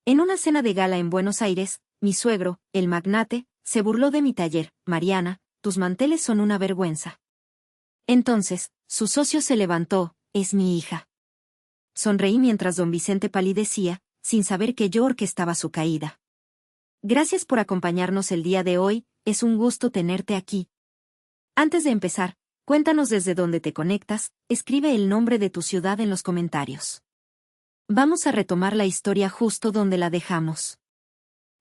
En una cena de gala en Buenos Aires, mi suegro, el magnate, se burló de mi taller. Mariana, tus manteles son una vergüenza. Entonces, su socio se levantó, es mi hija. Sonreí mientras don Vicente palidecía, sin saber que yo orquestaba su caída. Gracias por acompañarnos el día de hoy, es un gusto tenerte aquí. Antes de empezar, cuéntanos desde dónde te conectas, escribe el nombre de tu ciudad en los comentarios. Vamos a retomar la historia justo donde la dejamos.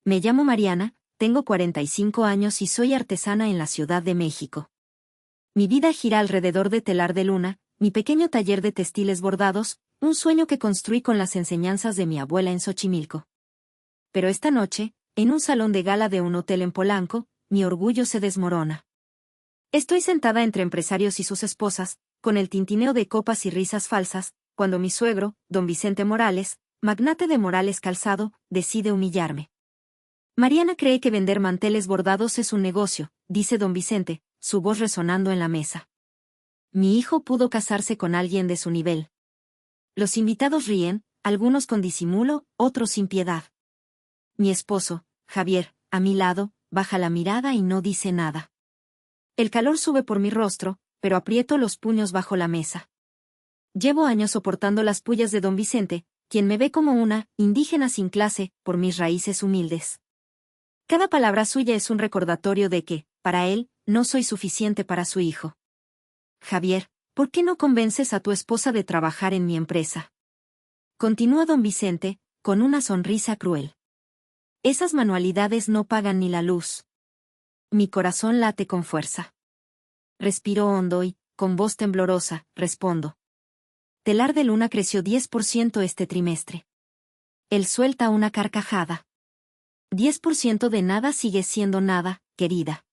Me llamo Mariana, tengo 45 años y soy artesana en la Ciudad de México. Mi vida gira alrededor de Telar de Luna, mi pequeño taller de textiles bordados, un sueño que construí con las enseñanzas de mi abuela en Xochimilco. Pero esta noche, en un salón de gala de un hotel en Polanco, mi orgullo se desmorona. Estoy sentada entre empresarios y sus esposas, con el tintineo de copas y risas falsas, cuando mi suegro, don Vicente Morales, magnate de Morales Calzado, decide humillarme. Mariana cree que vender manteles bordados es un negocio, dice don Vicente, su voz resonando en la mesa. Mi hijo pudo casarse con alguien de su nivel. Los invitados ríen, algunos con disimulo, otros sin piedad. Mi esposo, Javier, a mi lado, baja la mirada y no dice nada. El calor sube por mi rostro, pero aprieto los puños bajo la mesa. Llevo años soportando las pullas de don Vicente, quien me ve como una indígena sin clase, por mis raíces humildes. Cada palabra suya es un recordatorio de que, para él, no soy suficiente para su hijo. Javier, ¿por qué no convences a tu esposa de trabajar en mi empresa? Continúa don Vicente, con una sonrisa cruel. Esas manualidades no pagan ni la luz. Mi corazón late con fuerza. Respiro hondo y, con voz temblorosa, respondo. Telar de Luna creció 10% este trimestre. Él suelta una carcajada. 10% de nada sigue siendo nada, querida.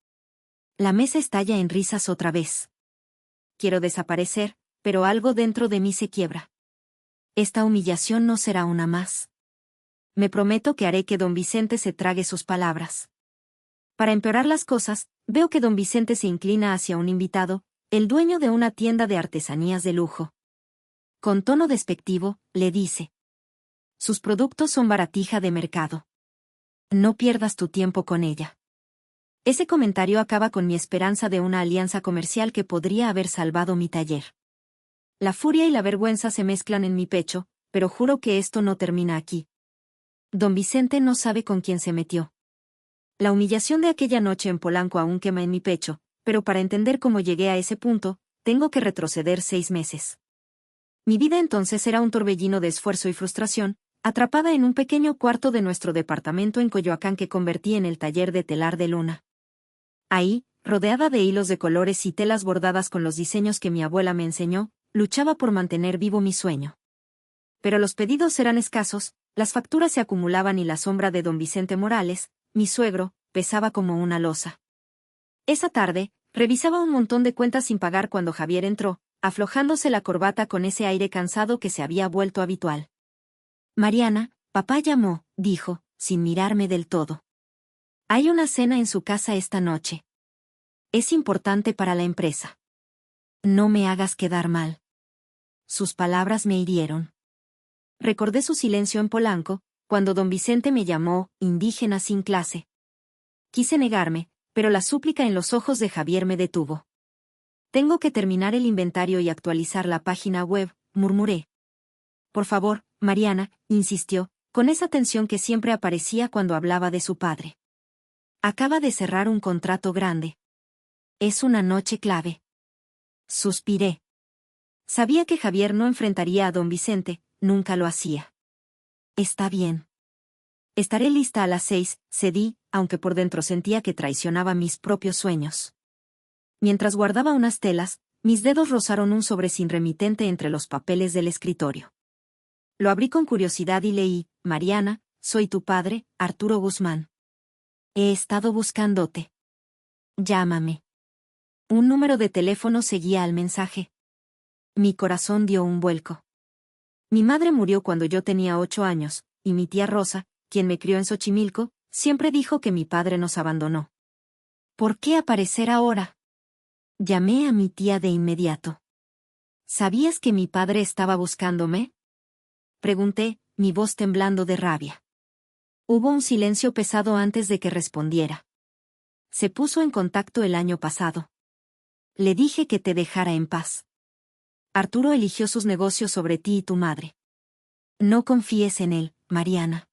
La mesa estalla en risas otra vez. Quiero desaparecer, pero algo dentro de mí se quiebra. Esta humillación no será una más. Me prometo que haré que don Vicente se trague sus palabras. Para empeorar las cosas, veo que don Vicente se inclina hacia un invitado, el dueño de una tienda de artesanías de lujo. Con tono despectivo, le dice. Sus productos son baratija de mercado. No pierdas tu tiempo con ella. Ese comentario acaba con mi esperanza de una alianza comercial que podría haber salvado mi taller. La furia y la vergüenza se mezclan en mi pecho, pero juro que esto no termina aquí. Don Vicente no sabe con quién se metió. La humillación de aquella noche en Polanco aún quema en mi pecho, pero para entender cómo llegué a ese punto, tengo que retroceder 6 meses. Mi vida entonces era un torbellino de esfuerzo y frustración, atrapada en un pequeño cuarto de nuestro departamento en Coyoacán que convertí en el taller de Telar de Luna. Ahí, rodeada de hilos de colores y telas bordadas con los diseños que mi abuela me enseñó, luchaba por mantener vivo mi sueño. Pero los pedidos eran escasos, las facturas se acumulaban y la sombra de don Vicente Morales, mi suegro, pesaba como una losa. Esa tarde, revisaba un montón de cuentas sin pagar cuando Javier entró, aflojándose la corbata con ese aire cansado que se había vuelto habitual. Mariana, papá llamó, dijo, sin mirarme del todo. Hay una cena en su casa esta noche. Es importante para la empresa. No me hagas quedar mal. Sus palabras me hirieron. Recordé su silencio en Polanco, cuando don Vicente me llamó indígena sin clase. Quise negarme, pero la súplica en los ojos de Javier me detuvo. Tengo que terminar el inventario y actualizar la página web, murmuré. Por favor, Mariana, insistió, con esa tensión que siempre aparecía cuando hablaba de su padre. Acaba de cerrar un contrato grande. Es una noche clave. Suspiré. Sabía que Javier no enfrentaría a don Vicente, nunca lo hacía. Está bien. Estaré lista a las 6, cedí, aunque por dentro sentía que traicionaba mis propios sueños. Mientras guardaba unas telas, mis dedos rozaron un sobre sin remitente entre los papeles del escritorio. Lo abrí con curiosidad y leí, Mariana, soy tu padre, Arturo Guzmán. He estado buscándote. Llámame. Un número de teléfono seguía al mensaje. Mi corazón dio un vuelco. Mi madre murió cuando yo tenía 8 años, y mi tía Rosa, quien me crió en Xochimilco, siempre dijo que mi padre nos abandonó. ¿Por qué aparecer ahora? Llamé a mi tía de inmediato. ¿Sabías que mi padre estaba buscándome? Pregunté, mi voz temblando de rabia. Hubo un silencio pesado antes de que respondiera. Se puso en contacto el año pasado. Le dije que te dejara en paz. Arturo eligió sus negocios sobre ti y tu madre. No confíes en él, Mariana.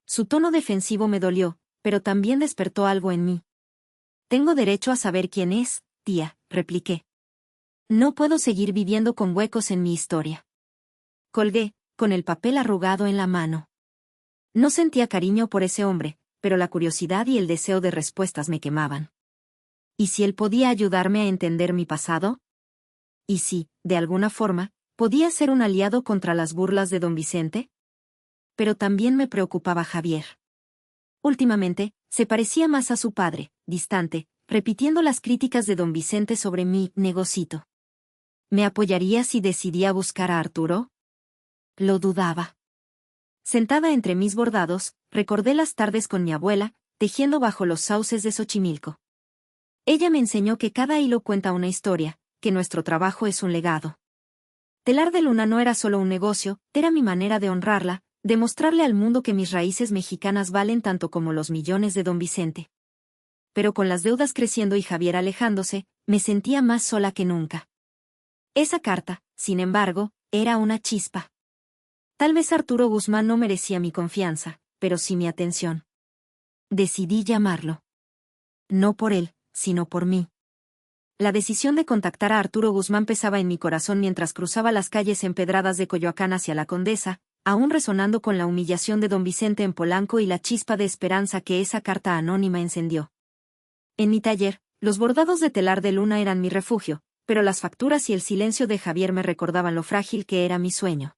Su tono defensivo me dolió, pero también despertó algo en mí. Tengo derecho a saber quién es, tía, repliqué. No puedo seguir viviendo con huecos en mi historia. Colgué, con el papel arrugado en la mano. No sentía cariño por ese hombre, pero la curiosidad y el deseo de respuestas me quemaban. ¿Y si él podía ayudarme a entender mi pasado? ¿Y si, de alguna forma, podía ser un aliado contra las burlas de don Vicente? Pero también me preocupaba Javier. Últimamente, se parecía más a su padre, distante, repitiendo las críticas de don Vicente sobre mi negocito. ¿Me apoyaría si decidía buscar a Arturo? Lo dudaba. Sentada entre mis bordados, recordé las tardes con mi abuela, tejiendo bajo los sauces de Xochimilco. Ella me enseñó que cada hilo cuenta una historia, que nuestro trabajo es un legado. Telar de Luna no era solo un negocio, era mi manera de honrarla, de mostrarle al mundo que mis raíces mexicanas valen tanto como los millones de don Vicente. Pero con las deudas creciendo y Javier alejándose, me sentía más sola que nunca. Esa carta, sin embargo, era una chispa. Tal vez Arturo Guzmán no merecía mi confianza, pero sí mi atención. Decidí llamarlo. No por él, sino por mí. La decisión de contactar a Arturo Guzmán pesaba en mi corazón mientras cruzaba las calles empedradas de Coyoacán hacia la Condesa, aún resonando con la humillación de don Vicente en Polanco y la chispa de esperanza que esa carta anónima encendió. En mi taller, los bordados de telar de luna eran mi refugio, pero las facturas y el silencio de Javier me recordaban lo frágil que era mi sueño.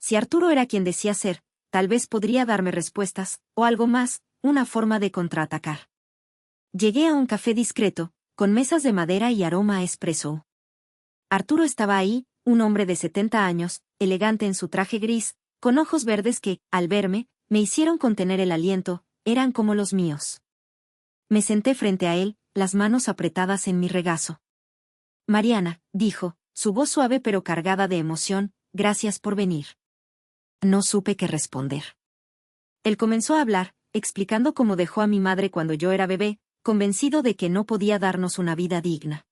Si Arturo era quien decía ser, tal vez podría darme respuestas, o algo más, una forma de contraatacar. Llegué a un café discreto, con mesas de madera y aroma a espresso. Arturo estaba ahí, un hombre de 70 años, elegante en su traje gris, con ojos verdes que, al verme, me hicieron contener el aliento, eran como los míos. Me senté frente a él, las manos apretadas en mi regazo. Mariana, dijo, su voz suave pero cargada de emoción, gracias por venir. No supe qué responder. Él comenzó a hablar, explicando cómo dejó a mi madre cuando yo era bebé, convencido de que no podía darnos una vida digna.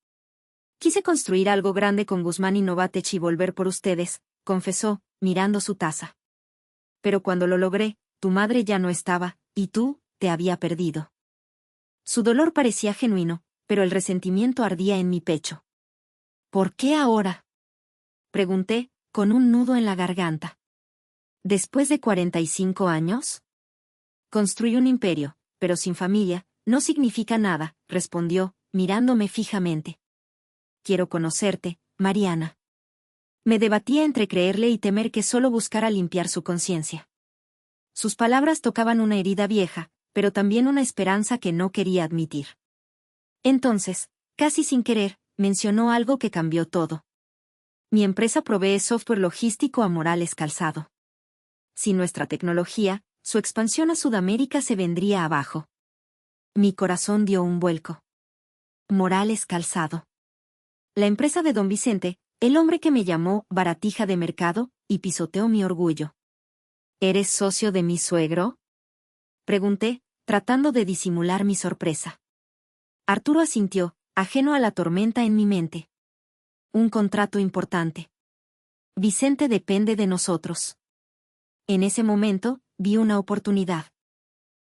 Quise construir algo grande con Guzmán y Novatech y volver por ustedes, confesó, mirando su taza. Pero cuando lo logré, tu madre ya no estaba, y tú, te había perdido. Su dolor parecía genuino, pero el resentimiento ardía en mi pecho. ¿Por qué ahora? Pregunté, con un nudo en la garganta. ¿Después de 45 años? Construí un imperio, pero sin familia, no significa nada, respondió, mirándome fijamente. Quiero conocerte, Mariana. Me debatía entre creerle y temer que solo buscara limpiar su conciencia. Sus palabras tocaban una herida vieja, pero también una esperanza que no quería admitir. Entonces, casi sin querer, mencionó algo que cambió todo. Mi empresa provee software logístico a Morales Calzado. Sin nuestra tecnología, su expansión a Sudamérica se vendría abajo. Mi corazón dio un vuelco. Morales Calzado. La empresa de don Vicente, el hombre que me llamó baratija de mercado, y pisoteó mi orgullo. ¿Eres socio de mi suegro? Pregunté, tratando de disimular mi sorpresa. Arturo asintió, ajeno a la tormenta en mi mente. Un contrato importante. Vicente depende de nosotros. En ese momento, vi una oportunidad.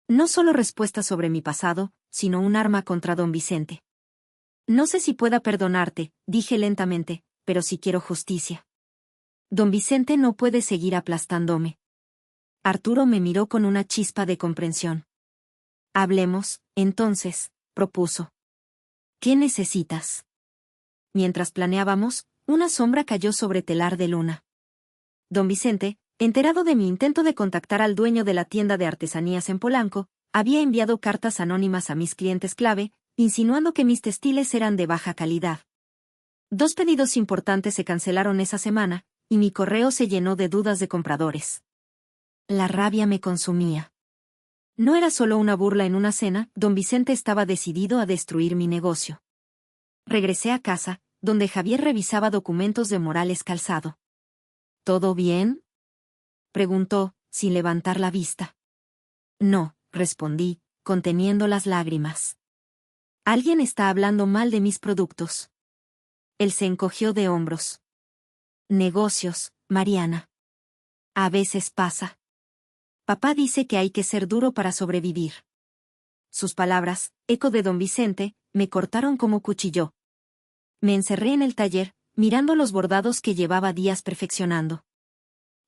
No solo respuesta sobre mi pasado, sino un arma contra don Vicente. No sé si pueda perdonarte, dije lentamente, pero sí quiero justicia. Don Vicente no puede seguir aplastándome. Arturo me miró con una chispa de comprensión. Hablemos, entonces, propuso. ¿Qué necesitas? Mientras planeábamos, una sombra cayó sobre telar de luna. Don Vicente, enterado de mi intento de contactar al dueño de la tienda de artesanías en Polanco, había enviado cartas anónimas a mis clientes clave, insinuando que mis textiles eran de baja calidad. 2 pedidos importantes se cancelaron esa semana, y mi correo se llenó de dudas de compradores. La rabia me consumía. No era solo una burla en una cena, don Vicente estaba decidido a destruir mi negocio. Regresé a casa, donde Javier revisaba documentos de Morales Calzado. ¿Todo bien?, preguntó, sin levantar la vista. No, respondí, conteniendo las lágrimas. Alguien está hablando mal de mis productos. Él se encogió de hombros. Negocios, Mariana. A veces pasa. Papá dice que hay que ser duro para sobrevivir. Sus palabras, eco de don Vicente, me cortaron como cuchillo. Me encerré en el taller, mirando los bordados que llevaba días perfeccionando.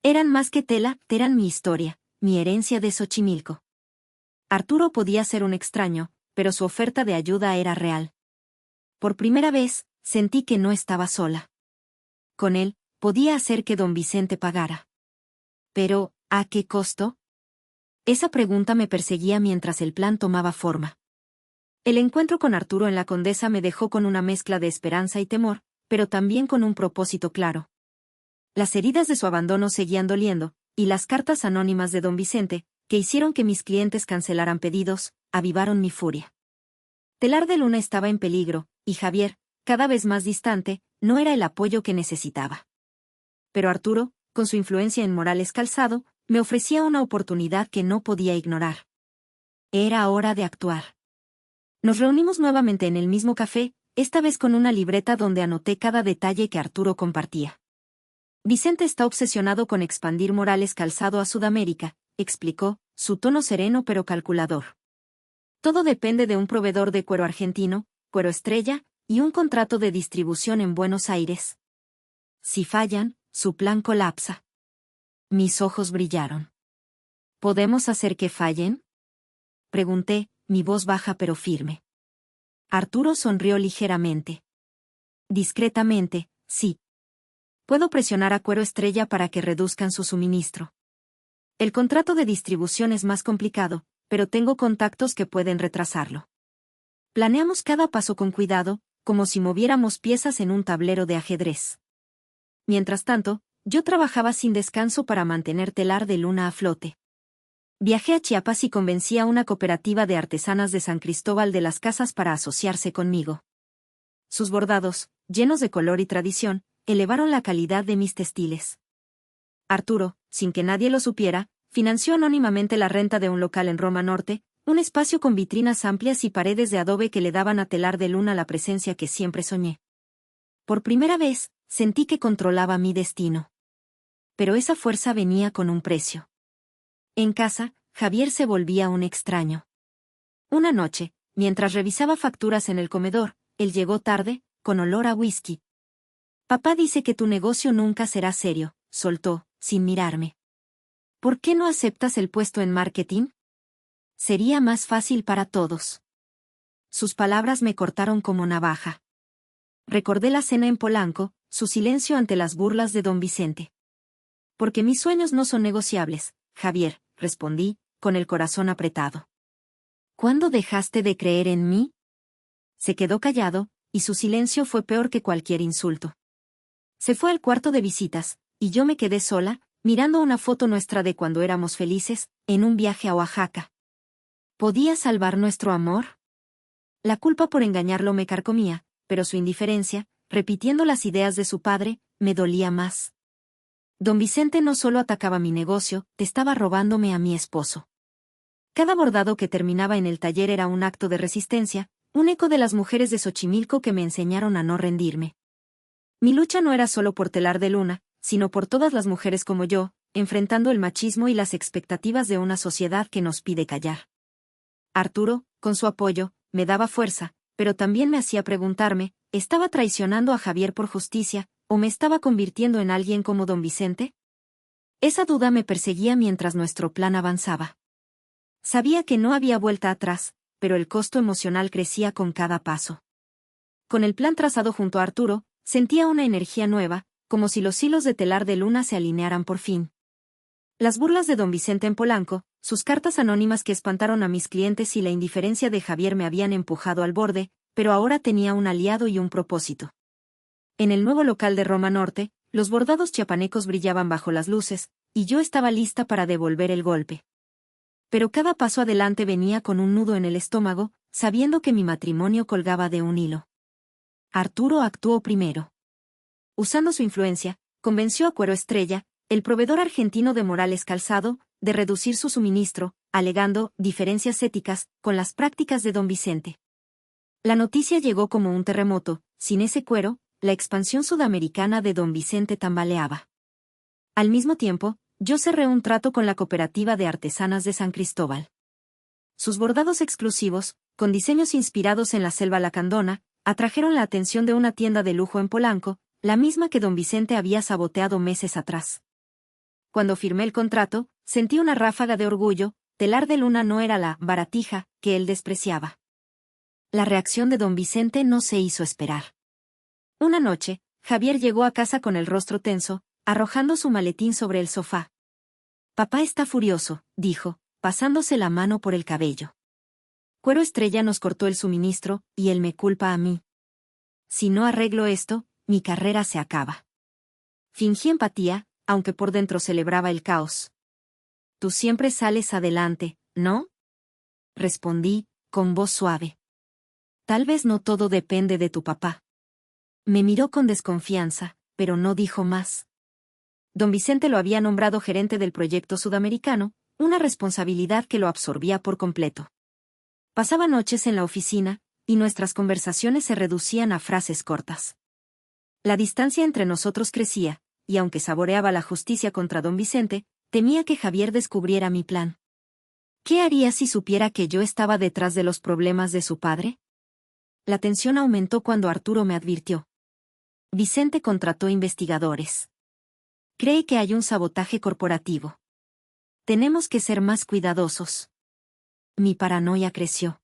Eran más que tela, eran mi historia, mi herencia de Xochimilco. Arturo podía ser un extraño, pero su oferta de ayuda era real. Por primera vez, sentí que no estaba sola. Con él, podía hacer que don Vicente pagara. Pero, ¿a qué costo? Esa pregunta me perseguía mientras el plan tomaba forma. El encuentro con Arturo en la Condesa me dejó con una mezcla de esperanza y temor, pero también con un propósito claro. Las heridas de su abandono seguían doliendo, y las cartas anónimas de don Vicente, que hicieron que mis clientes cancelaran pedidos, avivaron mi furia. Telar de Luna estaba en peligro, y Javier, cada vez más distante, no era el apoyo que necesitaba. Pero Arturo, con su influencia en Morales Calzado, me ofrecía una oportunidad que no podía ignorar. Era hora de actuar. Nos reunimos nuevamente en el mismo café, esta vez con una libreta donde anoté cada detalle que Arturo compartía. Vicente está obsesionado con expandir Morales Calzado a Sudamérica, explicó, su tono sereno pero calculador. Todo depende de un proveedor de cuero argentino, Cuero Estrella, y un contrato de distribución en Buenos Aires. Si fallan, su plan colapsa. Mis ojos brillaron. ¿Podemos hacer que fallen? Pregunté, mi voz baja pero firme. Arturo sonrió ligeramente. Discretamente, sí. Puedo presionar a Cuero Estrella para que reduzcan su suministro. El contrato de distribución es más complicado, pero tengo contactos que pueden retrasarlo. Planeamos cada paso con cuidado, como si moviéramos piezas en un tablero de ajedrez. Mientras tanto, yo trabajaba sin descanso para mantener Telar de Luna a flote. Viajé a Chiapas y convencí a una cooperativa de artesanas de San Cristóbal de las Casas para asociarse conmigo. Sus bordados, llenos de color y tradición, elevaron la calidad de mis textiles. Arturo, sin que nadie lo supiera, financió anónimamente la renta de un local en Roma Norte, un espacio con vitrinas amplias y paredes de adobe que le daban a Telar de Luna la presencia que siempre soñé. Por primera vez, sentí que controlaba mi destino. Pero esa fuerza venía con un precio. En casa, Javier se volvía un extraño. Una noche, mientras revisaba facturas en el comedor, él llegó tarde, con olor a whisky. Papá dice que tu negocio nunca será serio, soltó, sin mirarme. ¿Por qué no aceptas el puesto en marketing? Sería más fácil para todos. Sus palabras me cortaron como navaja. Recordé la cena en Polanco, su silencio ante las burlas de don Vicente. Porque mis sueños no son negociables, Javier, respondí, con el corazón apretado. ¿Cuándo dejaste de creer en mí? Se quedó callado, y su silencio fue peor que cualquier insulto. Se fue al cuarto de visitas, y yo me quedé sola, mirando una foto nuestra de cuando éramos felices, en un viaje a Oaxaca. ¿Podía salvar nuestro amor? La culpa por engañarlo me carcomía, pero su indiferencia, repitiendo las ideas de su padre, me dolía más. Don Vicente no solo atacaba mi negocio, estaba robándome a mi esposo. Cada bordado que terminaba en el taller era un acto de resistencia, un eco de las mujeres de Xochimilco que me enseñaron a no rendirme. Mi lucha no era solo por Telar de Luna, sino por todas las mujeres como yo, enfrentando el machismo y las expectativas de una sociedad que nos pide callar. Arturo, con su apoyo, me daba fuerza, pero también me hacía preguntarme, ¿estaba traicionando a Javier por justicia, o me estaba convirtiendo en alguien como don Vicente? Esa duda me perseguía mientras nuestro plan avanzaba. Sabía que no había vuelta atrás, pero el costo emocional crecía con cada paso. Con el plan trazado junto a Arturo, sentía una energía nueva, como si los hilos de Telar de Luna se alinearan por fin. Las burlas de don Vicente en Polanco, sus cartas anónimas que espantaron a mis clientes y la indiferencia de Javier me habían empujado al borde, pero ahora tenía un aliado y un propósito. En el nuevo local de Roma Norte, los bordados chiapanecos brillaban bajo las luces, y yo estaba lista para devolver el golpe. Pero cada paso adelante venía con un nudo en el estómago, sabiendo que mi matrimonio colgaba de un hilo. Arturo actuó primero. Usando su influencia, convenció a Cuero Estrella, el proveedor argentino de Morales Calzado, de reducir su suministro, alegando diferencias éticas con las prácticas de don Vicente. La noticia llegó como un terremoto. Sin ese cuero, la expansión sudamericana de don Vicente tambaleaba. Al mismo tiempo, yo cerré un trato con la Cooperativa de Artesanas de San Cristóbal. Sus bordados exclusivos, con diseños inspirados en la selva lacandona, atrajeron la atención de una tienda de lujo en Polanco, la misma que don Vicente había saboteado meses atrás. Cuando firmé el contrato, sentí una ráfaga de orgullo. Telar de Luna no era la baratija que él despreciaba. La reacción de don Vicente no se hizo esperar. Una noche, Javier llegó a casa con el rostro tenso, arrojando su maletín sobre el sofá. «Papá está furioso», dijo, pasándose la mano por el cabello. «Cuero Estrella nos cortó el suministro, y él me culpa a mí. Si no arreglo esto, mi carrera se acaba». Fingí empatía, aunque por dentro celebraba el caos. «Tú siempre sales adelante, ¿no?», respondí, con voz suave. «Tal vez no todo depende de tu papá». Me miró con desconfianza, pero no dijo más. Don Vicente lo había nombrado gerente del proyecto sudamericano, una responsabilidad que lo absorbía por completo. Pasaba noches en la oficina, y nuestras conversaciones se reducían a frases cortas. La distancia entre nosotros crecía, y aunque saboreaba la justicia contra don Vicente, temía que Javier descubriera mi plan. ¿Qué haría si supiera que yo estaba detrás de los problemas de su padre? La tensión aumentó cuando Arturo me advirtió. Vicente contrató investigadores. Cree que hay un sabotaje corporativo. Tenemos que ser más cuidadosos. Mi paranoia creció.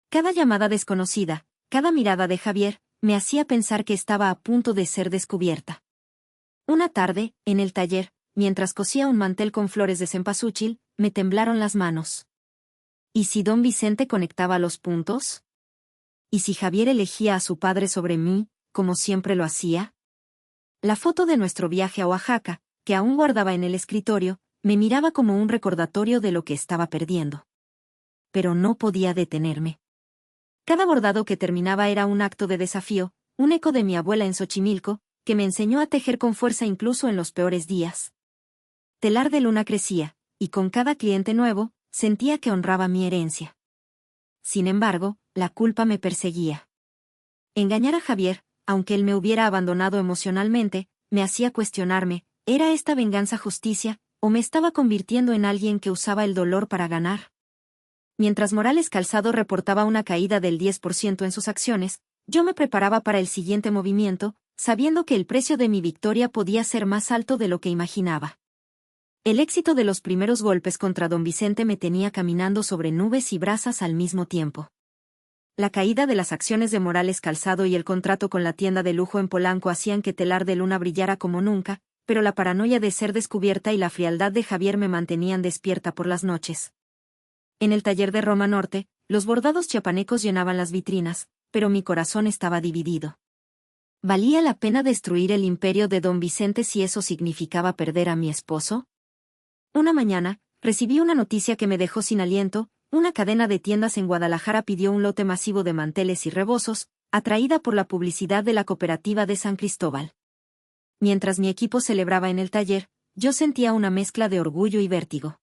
Cada llamada desconocida, cada mirada de Javier, me hacía pensar que estaba a punto de ser descubierta. Una tarde, en el taller, mientras cosía un mantel con flores de cempasúchil, me temblaron las manos. ¿Y si don Vicente conectaba los puntos? ¿Y si Javier elegía a su padre sobre mí, como siempre lo hacía? La foto de nuestro viaje a Oaxaca, que aún guardaba en el escritorio, me miraba como un recordatorio de lo que estaba perdiendo. Pero no podía detenerme. Cada bordado que terminaba era un acto de desafío, un eco de mi abuela en Xochimilco, que me enseñó a tejer con fuerza incluso en los peores días. Telar de Luna crecía, y con cada cliente nuevo, sentía que honraba mi herencia. Sin embargo, la culpa me perseguía. Engañar a Javier, aunque él me hubiera abandonado emocionalmente, me hacía cuestionarme, ¿era esta venganza justicia, o me estaba convirtiendo en alguien que usaba el dolor para ganar? Mientras Morales Calzado reportaba una caída del 10% en sus acciones, yo me preparaba para el siguiente movimiento, sabiendo que el precio de mi victoria podía ser más alto de lo que imaginaba. El éxito de los primeros golpes contra don Vicente me tenía caminando sobre nubes y brasas al mismo tiempo. La caída de las acciones de Morales Calzado y el contrato con la tienda de lujo en Polanco hacían que Telar de Luna brillara como nunca, pero la paranoia de ser descubierta y la frialdad de Javier me mantenían despierta por las noches. En el taller de Roma Norte, los bordados chiapanecos llenaban las vitrinas, pero mi corazón estaba dividido. ¿Valía la pena destruir el imperio de don Vicente si eso significaba perder a mi esposo? Una mañana, recibí una noticia que me dejó sin aliento. Una cadena de tiendas en Guadalajara pidió un lote masivo de manteles y rebozos, atraída por la publicidad de la Cooperativa de San Cristóbal. Mientras mi equipo celebraba en el taller, yo sentía una mezcla de orgullo y vértigo.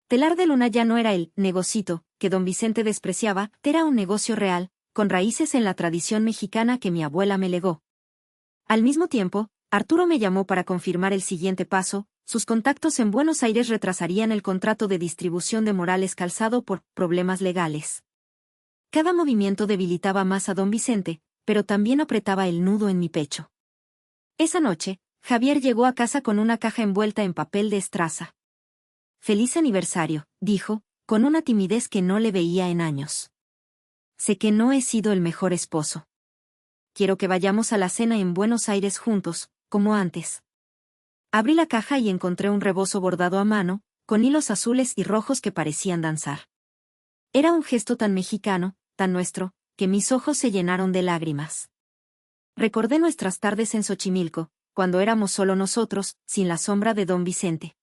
Telar de Luna ya no era el negocito que don Vicente despreciaba, era un negocio real, con raíces en la tradición mexicana que mi abuela me legó. Al mismo tiempo, Arturo me llamó para confirmar el siguiente paso. Sus contactos en Buenos Aires retrasarían el contrato de distribución de Morales Calzado por problemas legales. Cada movimiento debilitaba más a don Vicente, pero también apretaba el nudo en mi pecho. Esa noche, Javier llegó a casa con una caja envuelta en papel de estraza. «Feliz aniversario», dijo, con una timidez que no le veía en años. «Sé que no he sido el mejor esposo. Quiero que vayamos a la cena en Buenos Aires juntos, como antes». Abrí la caja y encontré un rebozo bordado a mano, con hilos azules y rojos que parecían danzar. Era un gesto tan mexicano, tan nuestro, que mis ojos se llenaron de lágrimas. Recordé nuestras tardes en Xochimilco, cuando éramos solo nosotros, sin la sombra de don Vicente.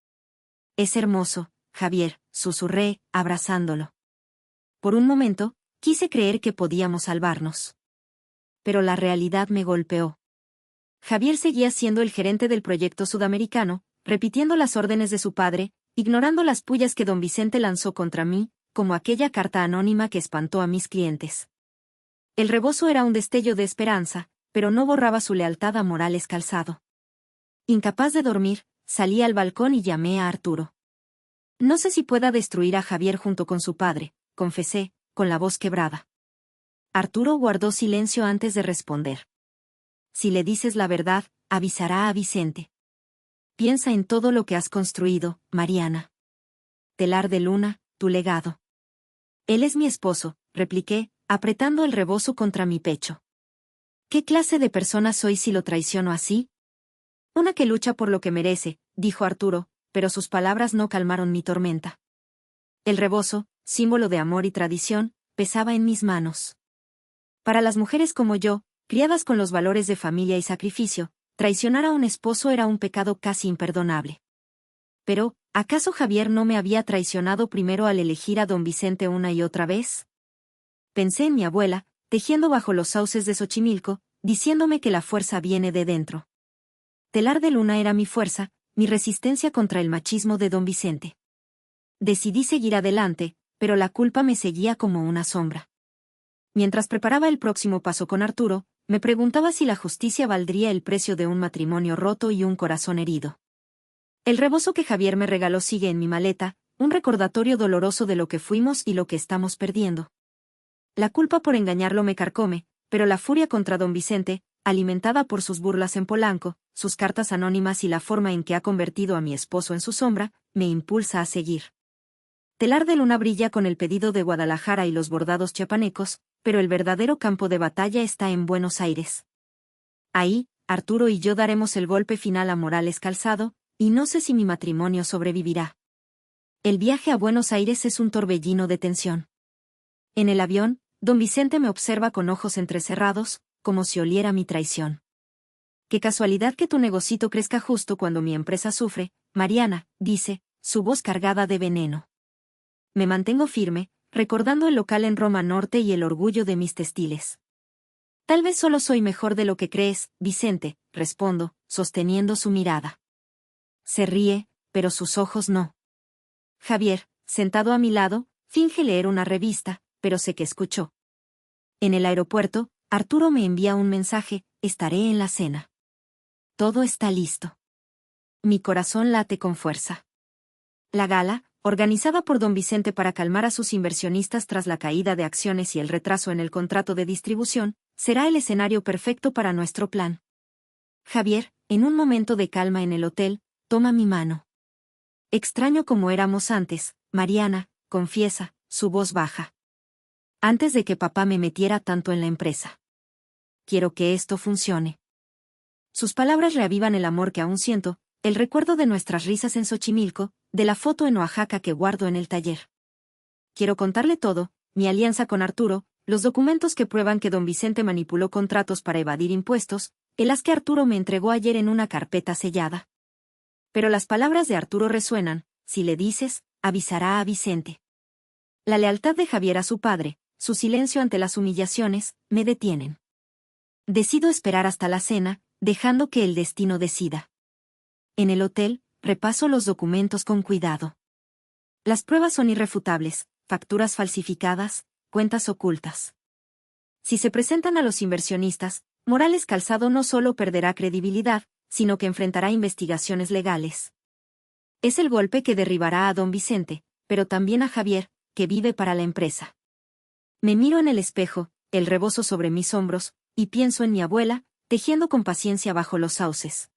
«Es hermoso, Javier», susurré, abrazándolo. Por un momento, quise creer que podíamos salvarnos. Pero la realidad me golpeó. Javier seguía siendo el gerente del proyecto sudamericano, repitiendo las órdenes de su padre, ignorando las pullas que don Vicente lanzó contra mí, como aquella carta anónima que espantó a mis clientes. El rebozo era un destello de esperanza, pero no borraba su lealtad a Morales Calzado. Incapaz de dormir, salí al balcón y llamé a Arturo. No sé si pueda destruir a Javier junto con su padre, confesé, con la voz quebrada. Arturo guardó silencio antes de responder. Si le dices la verdad, avisará a Vicente. Piensa en todo lo que has construido, Mariana. Telar de Luna, tu legado. Él es mi esposo, repliqué, apretando el rebozo contra mi pecho. ¿Qué clase de persona soy si lo traiciono así? Una que lucha por lo que merece, dijo Arturo, pero sus palabras no calmaron mi tormenta. El rebozo, símbolo de amor y tradición, pesaba en mis manos. Para las mujeres como yo, criadas con los valores de familia y sacrificio, traicionar a un esposo era un pecado casi imperdonable. Pero, ¿acaso Javier no me había traicionado primero al elegir a don Vicente una y otra vez? Pensé en mi abuela, tejiendo bajo los sauces de Xochimilco, diciéndome que la fuerza viene de dentro. Telar de Luna era mi fuerza, mi resistencia contra el machismo de don Vicente. Decidí seguir adelante, pero la culpa me seguía como una sombra. Mientras preparaba el próximo paso con Arturo, me preguntaba si la justicia valdría el precio de un matrimonio roto y un corazón herido. El rebozo que Javier me regaló sigue en mi maleta, un recordatorio doloroso de lo que fuimos y lo que estamos perdiendo. La culpa por engañarlo me carcome, pero la furia contra don Vicente, alimentada por sus burlas en Polanco, sus cartas anónimas y la forma en que ha convertido a mi esposo en su sombra, me impulsa a seguir. Telar de Luna brilla con el pedido de Guadalajara y los bordados chiapanecos, pero el verdadero campo de batalla está en Buenos Aires. Ahí, Arturo y yo daremos el golpe final a Morales Calzado, y no sé si mi matrimonio sobrevivirá. El viaje a Buenos Aires es un torbellino de tensión. En el avión, don Vicente me observa con ojos entrecerrados, como si oliera mi traición. Qué casualidad que tu negocito crezca justo cuando mi empresa sufre, Mariana, dice, su voz cargada de veneno. Me mantengo firme, recordando el local en Roma Norte y el orgullo de mis textiles. Tal vez solo soy mejor de lo que crees, Vicente, respondo, sosteniendo su mirada. Se ríe, pero sus ojos no. Javier, sentado a mi lado, finge leer una revista, pero sé que escuchó. En el aeropuerto, Arturo me envía un mensaje, estaré en la cena. Todo está listo. Mi corazón late con fuerza. La gala, organizada por don Vicente para calmar a sus inversionistas tras la caída de acciones y el retraso en el contrato de distribución, será el escenario perfecto para nuestro plan. Javier, en un momento de calma en el hotel, toma mi mano. Extraño como éramos antes, Mariana, confiesa, su voz baja. Antes de que papá me metiera tanto en la empresa. Quiero que esto funcione. Sus palabras reavivan el amor que aún siento, el recuerdo de nuestras risas en Xochimilco, de la foto en Oaxaca que guardo en el taller. Quiero contarle todo, mi alianza con Arturo, los documentos que prueban que don Vicente manipuló contratos para evadir impuestos, el as que Arturo me entregó ayer en una carpeta sellada. Pero las palabras de Arturo resuenan, si le dices, avisará a Vicente. La lealtad de Javier a su padre, su silencio ante las humillaciones, me detienen. Decido esperar hasta la cena, dejando que el destino decida. En el hotel, repaso los documentos con cuidado. Las pruebas son irrefutables, facturas falsificadas, cuentas ocultas. Si se presentan a los inversionistas, Morales Calzado no solo perderá credibilidad, sino que enfrentará investigaciones legales. Es el golpe que derribará a don Vicente, pero también a Javier, que vive para la empresa. Me miro en el espejo, el rebozo sobre mis hombros, y pienso en mi abuela, tejiendo con paciencia bajo los sauces.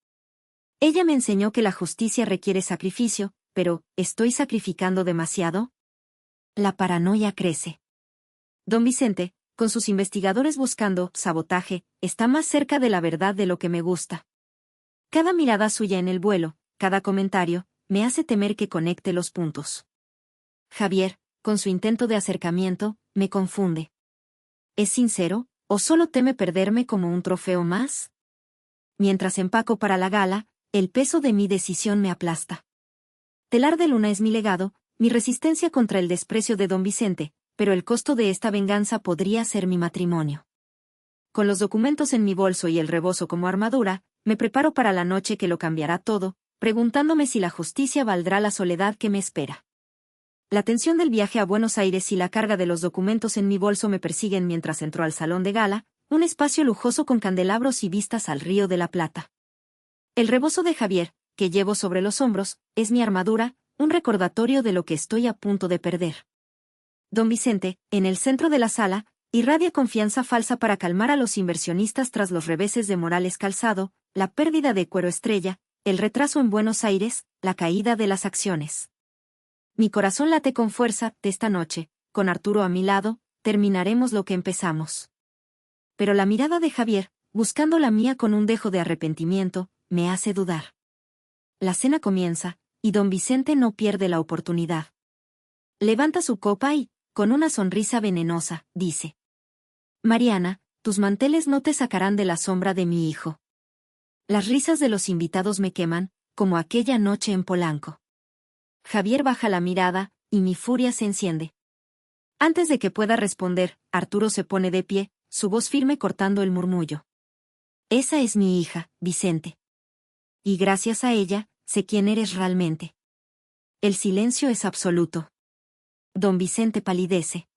Ella me enseñó que la justicia requiere sacrificio, pero, ¿estoy sacrificando demasiado? La paranoia crece. Don Vicente, con sus investigadores buscando sabotaje, está más cerca de la verdad de lo que me gusta. Cada mirada suya en el vuelo, cada comentario, me hace temer que conecte los puntos. Javier, con su intento de acercamiento, me confunde. ¿Es sincero, o solo teme perderme como un trofeo más? Mientras empaco para la gala, el peso de mi decisión me aplasta. Telar de Luna es mi legado, mi resistencia contra el desprecio de don Vicente, pero el costo de esta venganza podría ser mi matrimonio. Con los documentos en mi bolso y el rebozo como armadura, me preparo para la noche que lo cambiará todo, preguntándome si la justicia valdrá la soledad que me espera. La tensión del viaje a Buenos Aires y la carga de los documentos en mi bolso me persiguen mientras entro al salón de gala, un espacio lujoso con candelabros y vistas al Río de la Plata. El rebozo de Javier, que llevo sobre los hombros, es mi armadura, un recordatorio de lo que estoy a punto de perder. Don Vicente, en el centro de la sala, irradia confianza falsa para calmar a los inversionistas tras los reveses de Morales Calzado, la pérdida de Cuero Estrella, el retraso en Buenos Aires, la caída de las acciones. Mi corazón late con fuerza, de esta noche, con Arturo a mi lado, terminaremos lo que empezamos. Pero la mirada de Javier, buscando la mía con un dejo de arrepentimiento, me hace dudar. La cena comienza, y don Vicente no pierde la oportunidad. Levanta su copa y, con una sonrisa venenosa, dice: Mariana, tus manteles no te sacarán de la sombra de mi hijo. Las risas de los invitados me queman, como aquella noche en Polanco. Javier baja la mirada, y mi furia se enciende. Antes de que pueda responder, Arturo se pone de pie, su voz firme cortando el murmullo. Esa es mi hija, Vicente. Y gracias a ella, sé quién eres realmente. El silencio es absoluto. Don Vicente palidece.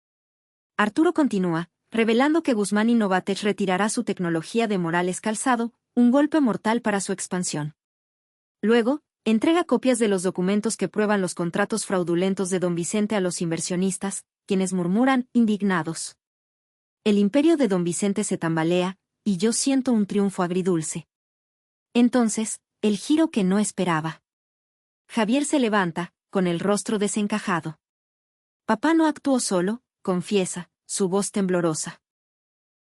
Arturo continúa, revelando que Guzmán Innovatech retirará su tecnología de Morales Calzado, un golpe mortal para su expansión. Luego, entrega copias de los documentos que prueban los contratos fraudulentos de don Vicente a los inversionistas, quienes murmuran, indignados. El imperio de don Vicente se tambalea, y yo siento un triunfo agridulce. Entonces, el giro que no esperaba. Javier se levanta, con el rostro desencajado. Papá no actuó solo, confiesa, su voz temblorosa.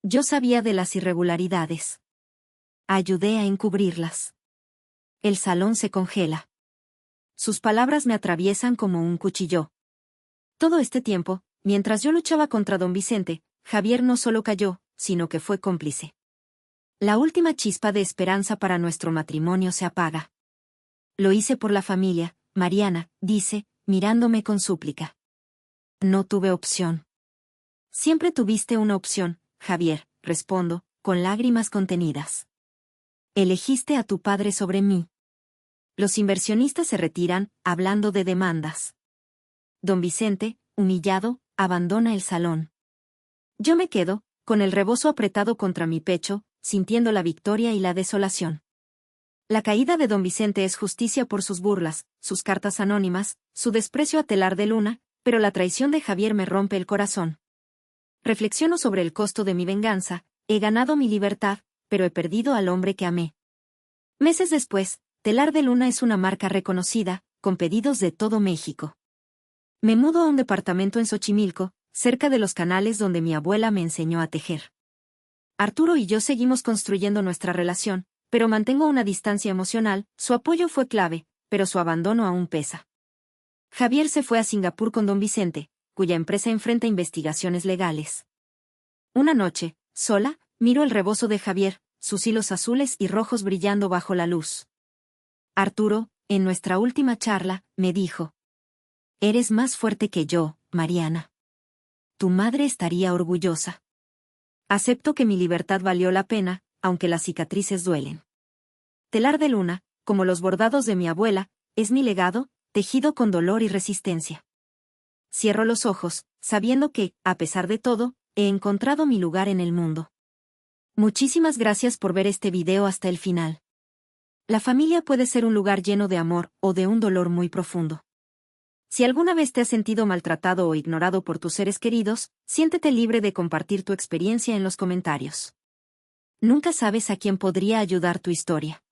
Yo sabía de las irregularidades. Ayudé a encubrirlas. El salón se congela. Sus palabras me atraviesan como un cuchillo. Todo este tiempo, mientras yo luchaba contra don Vicente, Javier no solo cayó, sino que fue cómplice. La última chispa de esperanza para nuestro matrimonio se apaga. Lo hice por la familia, Mariana, dice, mirándome con súplica. No tuve opción. Siempre tuviste una opción, Javier, respondo, con lágrimas contenidas. Elegiste a tu padre sobre mí. Los inversionistas se retiran, hablando de demandas. Don Vicente, humillado, abandona el salón. Yo me quedo, con el rebozo apretado contra mi pecho, sintiendo la victoria y la desolación. La caída de don Vicente es justicia por sus burlas, sus cartas anónimas, su desprecio a Telar de Luna, pero la traición de Javier me rompe el corazón. Reflexiono sobre el costo de mi venganza, he ganado mi libertad, pero he perdido al hombre que amé. Meses después, Telar de Luna es una marca reconocida, con pedidos de todo México. Me mudo a un departamento en Xochimilco, cerca de los canales donde mi abuela me enseñó a tejer. Arturo y yo seguimos construyendo nuestra relación, pero mantengo una distancia emocional, su apoyo fue clave, pero su abandono aún pesa. Javier se fue a Singapur con don Vicente, cuya empresa enfrenta investigaciones legales. Una noche, sola, miro el rebozo de Javier, sus hilos azules y rojos brillando bajo la luz. Arturo, en nuestra última charla, me dijo: Eres más fuerte que yo, Mariana. Tu madre estaría orgullosa. Acepto que mi libertad valió la pena, aunque las cicatrices duelen. Telar de Luna, como los bordados de mi abuela, es mi legado, tejido con dolor y resistencia. Cierro los ojos, sabiendo que, a pesar de todo, he encontrado mi lugar en el mundo. Muchísimas gracias por ver este video hasta el final. La familia puede ser un lugar lleno de amor, o de un dolor muy profundo. Si alguna vez te has sentido maltratado o ignorado por tus seres queridos, siéntete libre de compartir tu experiencia en los comentarios. Nunca sabes a quién podría ayudar tu historia.